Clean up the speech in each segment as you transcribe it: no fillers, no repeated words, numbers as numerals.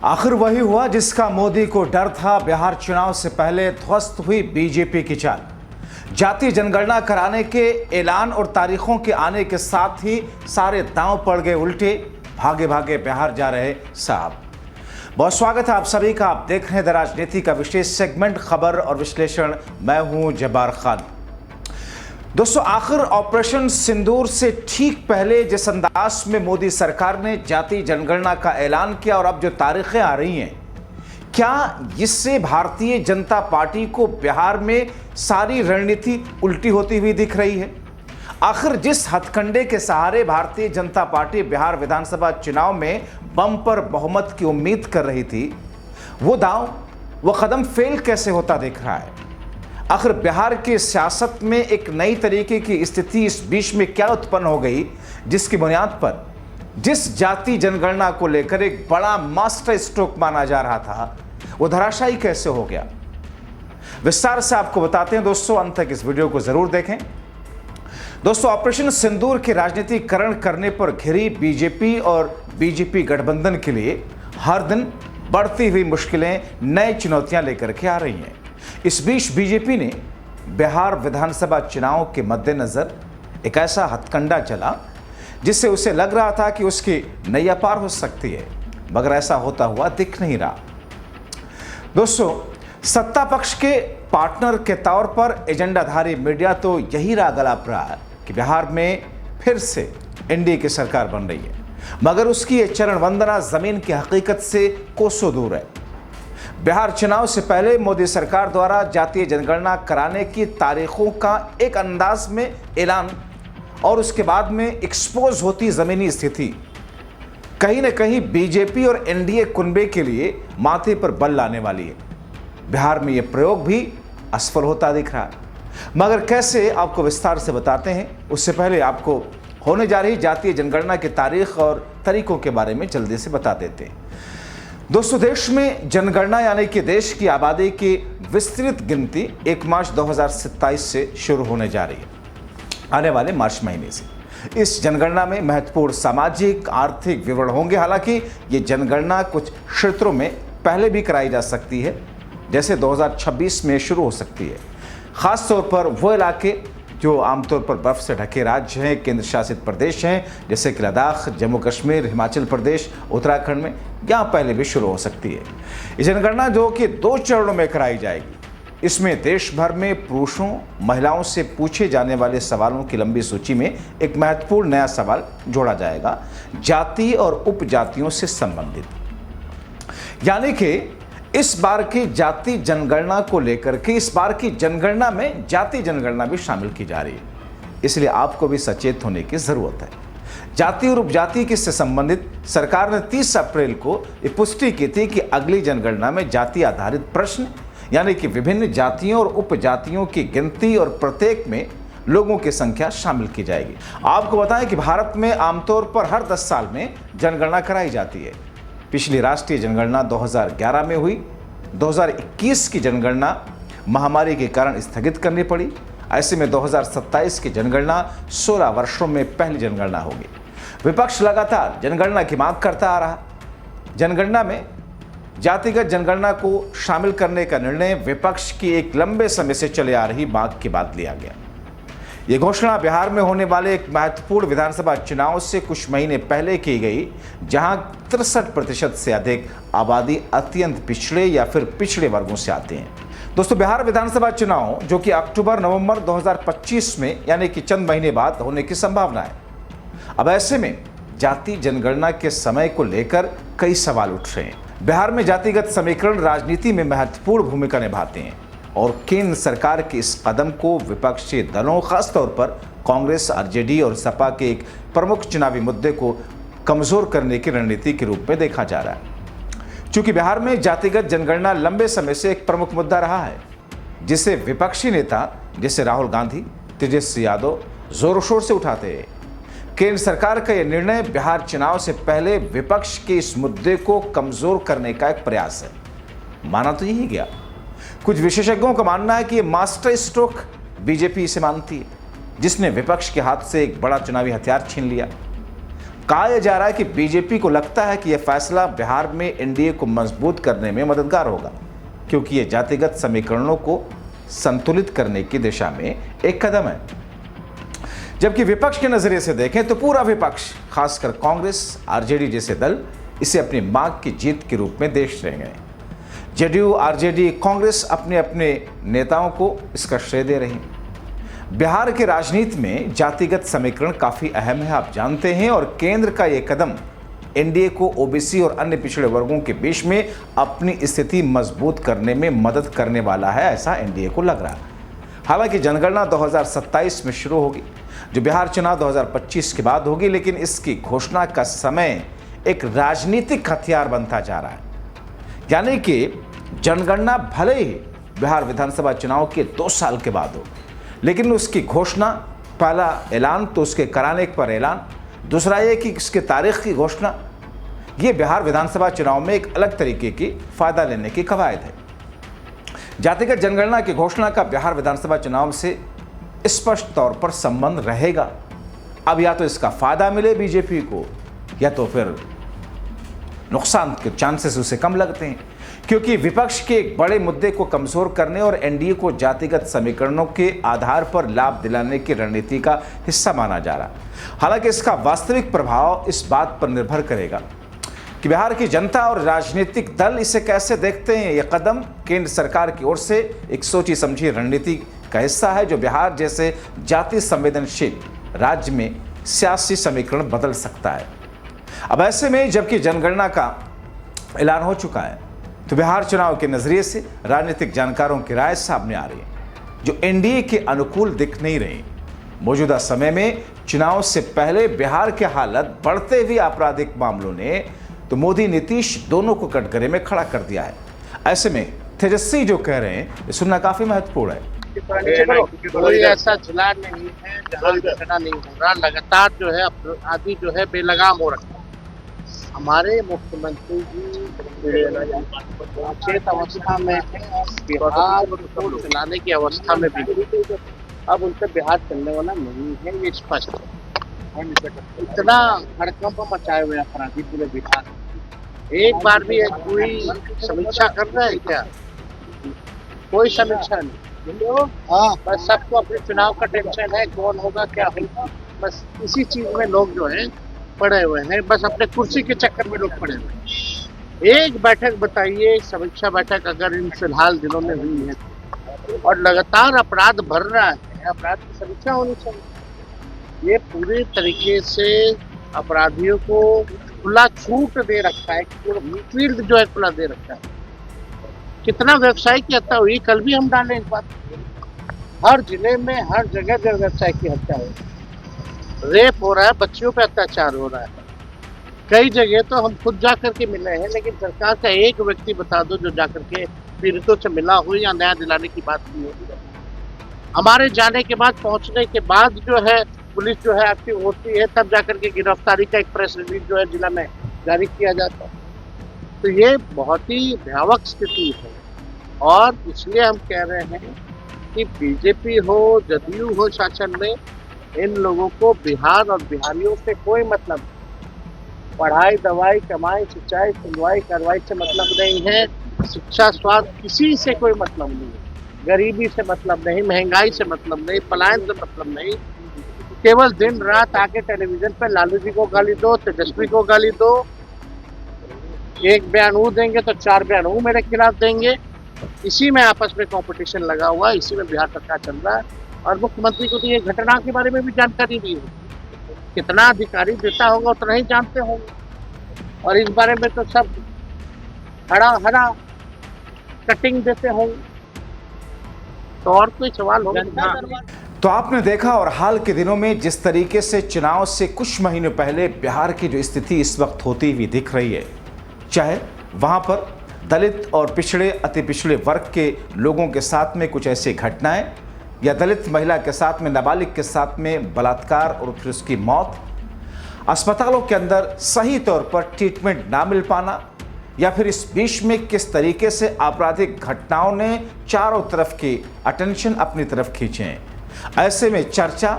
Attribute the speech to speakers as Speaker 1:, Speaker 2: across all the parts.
Speaker 1: आखिर वही हुआ जिसका मोदी को डर था। बिहार चुनाव से पहले ध्वस्त हुई बीजेपी की चाल। जातीय जनगणना कराने के ऐलान और तारीखों के आने के साथ ही सारे दांव पड़ गए उल्टे। भागे भागे बिहार जा रहे साहब। बहुत स्वागत है आप सभी का। आप देख रहे हैं द राजनीति का विशेष सेगमेंट खबर और विश्लेषण। मैं हूं जब्बार खान। दोस्तों, आखिर ऑपरेशन सिंदूर से ठीक पहले जिस अंदाज में मोदी सरकार ने जातीय जनगणना का ऐलान किया और अब जो तारीखें आ रही हैं, क्या इससे भारतीय जनता पार्टी को बिहार में सारी रणनीति उल्टी होती हुई दिख रही है? आखिर जिस हथकंडे के सहारे भारतीय जनता पार्टी बिहार विधानसभा चुनाव में बम्पर बहुमत की उम्मीद कर रही थी, वो कदम फेल कैसे होता दिख रहा है? आखिर बिहार की सियासत में एक नई तरीके की स्थिति इस बीच में क्या उत्पन्न हो गई, जिसकी बुनियाद पर जिस जाति जनगणना को लेकर एक बड़ा मास्टर स्ट्रोक माना जा रहा था, वो धराशायी कैसे हो गया? विस्तार से आपको बताते हैं दोस्तों, अंत तक इस वीडियो को जरूर देखें। दोस्तों, ऑपरेशन सिंदूर के राजनीतिकरण करने पर घिरी बीजेपी और बीजेपी गठबंधन के लिए हर दिन बढ़ती हुई मुश्किलें नई चुनौतियां लेकर के आ रही हैं। इस बीच बीजेपी ने बिहार विधानसभा चुनाव के मद्देनजर एक ऐसा हथकंडा चला जिससे उसे लग रहा था कि उसकी नैया पार हो सकती है, मगर ऐसा होता हुआ दिख नहीं रहा। दोस्तों, सत्ता पक्ष के पार्टनर के तौर पर एजेंडाधारी मीडिया तो यही राग अलाप रहा है कि बिहार में फिर से एनडीए की सरकार बन रही है, मगर उसकी ये चरण वंदना जमीन की हकीकत से कोसों दूर है। बिहार चुनाव से पहले मोदी सरकार द्वारा जातीय जनगणना कराने की तारीखों का एक अंदाज में ऐलान और उसके बाद में एक्सपोज होती जमीनी स्थिति कहीं न कहीं बीजेपी और एनडीए कुनबे के लिए माथे पर बल लाने वाली है। बिहार में यह प्रयोग भी असफल होता दिख रहा है, मगर कैसे, आपको विस्तार से बताते हैं। उससे पहले आपको होने जा रही जातीय जनगणना की तारीख और तरीकों के बारे में जल्दी से बता देते हैं। दोस्तों, देश में जनगणना यानी कि देश की आबादी की विस्तृत गिनती 1 मार्च 2027 से शुरू होने जा रही है, आने वाले मार्च महीने से। इस जनगणना में महत्वपूर्ण सामाजिक आर्थिक विवरण होंगे। हालांकि ये जनगणना कुछ क्षेत्रों में पहले भी कराई जा सकती है, जैसे 2026 में शुरू हो सकती है। खास तौर पर वो इलाके जो आमतौर पर बर्फ से ढके राज्य हैं, केंद्र शासित प्रदेश हैं, जैसे कि लद्दाख, जम्मू कश्मीर, हिमाचल प्रदेश, उत्तराखंड में, यहाँ पहले भी शुरू हो सकती है। ये जनगणना जो कि 2 चरणों में कराई जाएगी, इसमें देश भर में पुरुषों महिलाओं से पूछे जाने वाले सवालों की लंबी सूची में एक महत्वपूर्ण नया सवाल जोड़ा जाएगा, जाति और उपजातियों से संबंधित। यानी कि इस बार की जाति जनगणना को लेकर के इस बार की जनगणना में जाति जनगणना भी शामिल की जा रही है, इसलिए आपको भी सचेत होने की जरूरत है। जाति और उपजाति की से संबंधित सरकार ने 30 अप्रैल को ये पुष्टि की थी कि अगली जनगणना में जाति आधारित प्रश्न यानी कि विभिन्न जातियों और उपजातियों की गिनती और प्रत्येक में लोगों की संख्या शामिल की जाएगी। आपको बताएं कि भारत में आमतौर पर हर 10 साल में जनगणना कराई जाती है। पिछली राष्ट्रीय जनगणना 2011 में हुई। 2021 की जनगणना महामारी के कारण स्थगित करनी पड़ी। ऐसे में 2027 की जनगणना 16 वर्षों में पहली जनगणना होगी। विपक्ष लगातार जनगणना की मांग करता आ रहा। जनगणना में जातिगत जनगणना को शामिल करने का निर्णय विपक्ष की एक लंबे समय से चले आ रही मांग के बाद लिया गया। ये घोषणा बिहार में होने वाले एक महत्वपूर्ण विधानसभा चुनाव से कुछ महीने पहले की गई, जहां 63% से अधिक आबादी अत्यंत पिछड़े या फिर पिछड़े वर्गों से आते हैं। दोस्तों, बिहार विधानसभा चुनाव जो कि अक्टूबर-नवंबर 2025 में यानी कि चंद महीने बाद होने की संभावना है। अब ऐसे में जाति जनगणना के समय को लेकर कई सवाल उठ रहे हैं। बिहार में जातिगत समीकरण राजनीति में महत्वपूर्ण भूमिका निभाते हैं और केंद्र सरकार के इस कदम को विपक्षी दलों, खासतौर पर कांग्रेस, आरजेडी और सपा के एक प्रमुख चुनावी मुद्दे को कमजोर करने की रणनीति के रूप में देखा जा रहा है। चूंकि बिहार में जातिगत जनगणना लंबे समय से एक प्रमुख मुद्दा रहा है, जिसे विपक्षी नेता जैसे राहुल गांधी, तेजस्वी यादव जोर शोर से उठाते हैं। केंद्र सरकार का यह निर्णय बिहार चुनाव से पहले विपक्ष के इस मुद्दे को कमजोर करने का एक प्रयास है। माना तो यही गया। कुछ विशेषज्ञों का मानना है कि यह मास्टर स्ट्रोक बीजेपी इसे मानती है, जिसने विपक्ष के हाथ से एक बड़ा चुनावी हथियार छीन लिया। कहा यह जा रहा है कि बीजेपी को लगता है कि यह फैसला बिहार में एनडीए को मजबूत करने में मददगार होगा, क्योंकि यह जातिगत समीकरणों को संतुलित करने की दिशा में एक कदम है। जबकि विपक्ष के नजरिए से देखें तो पूरा विपक्ष, खासकर कांग्रेस, आरजेडी जैसे दल इसे अपनी मांग की जीत के रूप में देख रहे हैं। जेडीयू, आरजेडी, कांग्रेस अपने अपने नेताओं को इसका श्रेय दे रही है। बिहार के राजनीति में जातिगत समीकरण काफी अहम है, आप जानते हैं, और केंद्र का यह कदम एनडीए को ओबीसी और अन्य पिछड़े वर्गों के बीच में अपनी स्थिति मजबूत करने में मदद करने वाला है, ऐसा एनडीए को लग रहा है। हालांकि जनगणना 2027 में शुरू होगी, जो बिहार चुनाव 2025 के बाद होगी, लेकिन इसकी घोषणा का समय एक राजनीतिक हथियार बनता जा रहा है। यानी कि जनगणना भले ही बिहार विधानसभा चुनाव के 2 साल के बाद हो, लेकिन उसकी घोषणा, पहला ऐलान तो उसके कराने पर ऐलान, दूसरा ये कि इसके तारीख की घोषणा, ये बिहार विधानसभा चुनाव में एक अलग तरीके की फायदा लेने की कवायद है। जातिगत जनगणना की घोषणा का बिहार विधानसभा चुनाव से स्पष्ट तौर पर संबंध रहेगा। अब या तो इसका फायदा मिले बीजेपी को, या तो फिर नुकसान के चांसेस उसे कम लगते हैं, क्योंकि विपक्ष के एक बड़े मुद्दे को कमजोर करने और एनडीए को जातिगत समीकरणों के आधार पर लाभ दिलाने की रणनीति का हिस्सा माना जा रहा है। हालांकि इसका वास्तविक प्रभाव इस बात पर निर्भर करेगा कि बिहार की जनता और राजनीतिक दल इसे कैसे देखते हैं। यह कदम केंद्र सरकार की ओर से एक सोची समझी रणनीति का हिस्सा है, जो बिहार जैसे जाति संवेदनशील राज्य में सियासी समीकरण बदल सकता है। अब ऐसे में जबकि जनगणना का ऐलान हो चुका है, तो बिहार चुनाव के नजरिए से राजनीतिक जानकारों की राय सामने आ रही है, जो एनडीए के अनुकूल दिख नहीं रही। मौजूदा समय में चुनाव से पहले बिहार की हालत बढ़ते हुए आपराधिक मामलों ने तो मोदी नीतीश दोनों को कटघरे में खड़ा कर दिया है। ऐसे में तेजस्वी जो कह रहे हैं ये सुनना काफी महत्वपूर्ण है।
Speaker 2: कोई ऐसा जिला नहीं है जहाँ घटना नहीं हो रहा, लगातार जो है अपराधी जो है बेलगाम हो रखा है। हमारे मुख्यमंत्री जी चेत अवस्था में है, बिहार को चलाने की अवस्था में भी, अब उनसे बिहार चलने वाला नहीं है, ये स्पष्ट है। इतना हड़कंप मचाए हुए अपराधी पूरे बिहार, एक बार भी कोई समीक्षा कर रहा है क्या? कोई समीक्षा नहीं। हाँ, बस सबको अपने चुनाव का टेंशन है, कौन होगा क्या होगा, बस इसी चीज में लोग जो है पड़े हुए हैं, बस अपने कुर्सी के चक्कर में लोग पड़े हुए हैं। एक बैठक बताइए, समीक्षा बैठक अगर इन फिलहाल दिनों में हुई है और लगातार अपराध बढ़ रहा है, अपराध की समीक्षा होनी चाहिए। ये पूरे तरीके से अपराधियों को खुला छूट दे रखा है, फील्ड जो है खुला दे रखा है। कितना व्यवसाय की हत्या हुई, कल भी हम डालें इस बात। हर जिले में हर जगह जगह व्यवसाय की हत्या हो, रेप हो रहा है, बच्चियों पे अत्याचार हो रहा है। कई जगह तो हम खुद जाकर के मिले हैं, लेकिन सरकार का एक व्यक्ति बता दो जो जाकर के पीड़ितों से मिला हो या न्याय दिलाने की बात नहीं होती। हमारे जाने के बाद, पहुंचने के बाद जो है पुलिस जो है एक्टिव होती है, तब जाकर के गिरफ्तारी का एक प्रेस रिलीज जो है जिला में जारी किया जाता है। तो ये बहुत ही भयावह स्थिति है, और इसलिए हम कह रहे हैं कि बीजेपी हो, जदयू हो शासन में, इन लोगों को बिहार और बिहारियों से कोई मतलब नहीं। पढ़ाई, दवाई, कमाई, सिंचाई, सुनवाई, कार्रवाई से मतलब नहीं है। शिक्षा, स्वास्थ्य, किसी से कोई मतलब नहीं है। गरीबी से मतलब नहीं, महंगाई से मतलब नहीं, पलायन से मतलब नहीं। केवल दिन रात आके टेलीविजन पे लालू जी को गाली दो, तेजस्वी को गाली दो, एक बयान वो देंगे तो 4 बयान वो मेरे खिलाफ देंगे। इसी में आपस में कंपटीशन लगा हुआ है, इसी में बिहार सरकार चल रहा है। और मुख्यमंत्री को तो ये घटना के बारे में भी जानकारी नहीं होगी, कितना अधिकारी देता होगा उतना ही जानते होंगे, और इस बारे में तो सब हरा कटिंग देते होंगे, तो और कोई सवाल होगा।
Speaker 1: तो आपने देखा, और हाल के दिनों में जिस तरीके से चुनाव से कुछ महीने पहले बिहार की जो स्थिति इस वक्त होती हुई दिख रही है, चाहे वहां पर दलित और पिछड़े, अति पिछड़े वर्ग के लोगों के साथ में कुछ ऐसी घटनाएं, या दलित महिला के साथ में, नाबालिग के साथ में बलात्कार और फिर उसकी मौत, अस्पतालों के अंदर सही तौर पर ट्रीटमेंट ना मिल पाना, या फिर इस बीच में किस तरीके से आपराधिक घटनाओं ने चारों तरफ की अटेंशन अपनी तरफ खींचे हैं। ऐसे में चर्चा,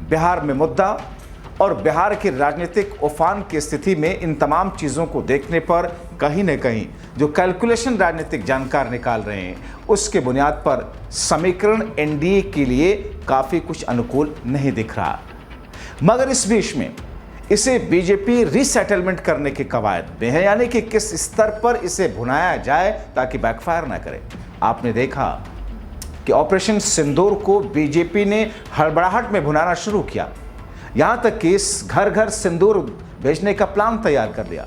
Speaker 1: बिहार में मुद्दा और बिहार की राजनीतिक उफान की स्थिति में इन तमाम चीज़ों को देखने पर कहीं न कहीं जो कैलकुलेशन राजनीतिक जानकार निकाल रहे हैं उसके बुनियाद पर समीकरण एनडीए के लिए काफ़ी कुछ अनुकूल नहीं दिख रहा। मगर इस बीच में इसे बीजेपी रीसेटलमेंट करने के कवायद में है, यानी कि किस स्तर पर इसे भुनाया जाए ताकि बैकफायर ना करे। आपने देखा कि ऑपरेशन सिंदूर को बीजेपी ने हड़बड़ाहट में भुनाना शुरू किया, यहां तक कि इस घर घर सिंदूर भेजने का प्लान तैयार कर दिया।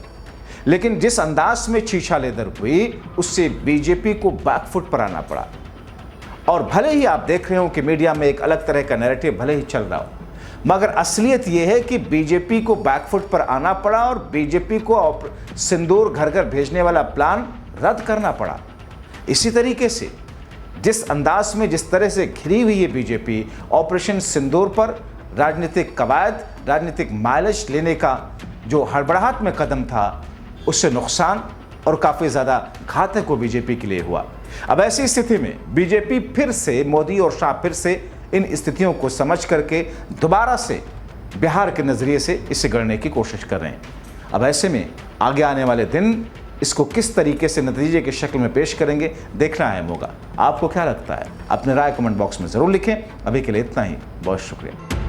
Speaker 1: लेकिन जिस अंदाज में छीछालेदर हुई उससे बीजेपी को बैकफुट पर आना पड़ा। और भले ही आप देख रहे हो कि मीडिया में एक अलग तरह का नैरेटिव भले ही चल रहा हो, मगर असलियत यह है कि बीजेपी को बैकफुट पर आना पड़ा और बीजेपी को सिंदूर घर घर भेजने वाला प्लान रद्द करना पड़ा। इसी तरीके से जिस अंदाज में जिस तरह से घिरी हुई है बीजेपी ऑपरेशन सिंदूर पर राजनीतिक कवायद, राजनीतिक माइलेज लेने का जो हड़बड़ाहट में कदम था उससे नुकसान और काफ़ी ज़्यादा घातक वो बीजेपी के लिए हुआ। अब ऐसी स्थिति में बीजेपी फिर से, मोदी और शाह फिर से इन स्थितियों को समझ करके दोबारा से बिहार के नज़रिए से इसे गढ़ने की कोशिश कर रहे हैं। अब ऐसे में आगे आने वाले दिन इसको किस तरीके से नतीजे की शक्ल में पेश करेंगे देखना अहम होगा। आपको क्या लगता है? अपने राय कमेंट बॉक्स में ज़रूर लिखें। अभी के लिए इतना ही, बहुत शुक्रिया।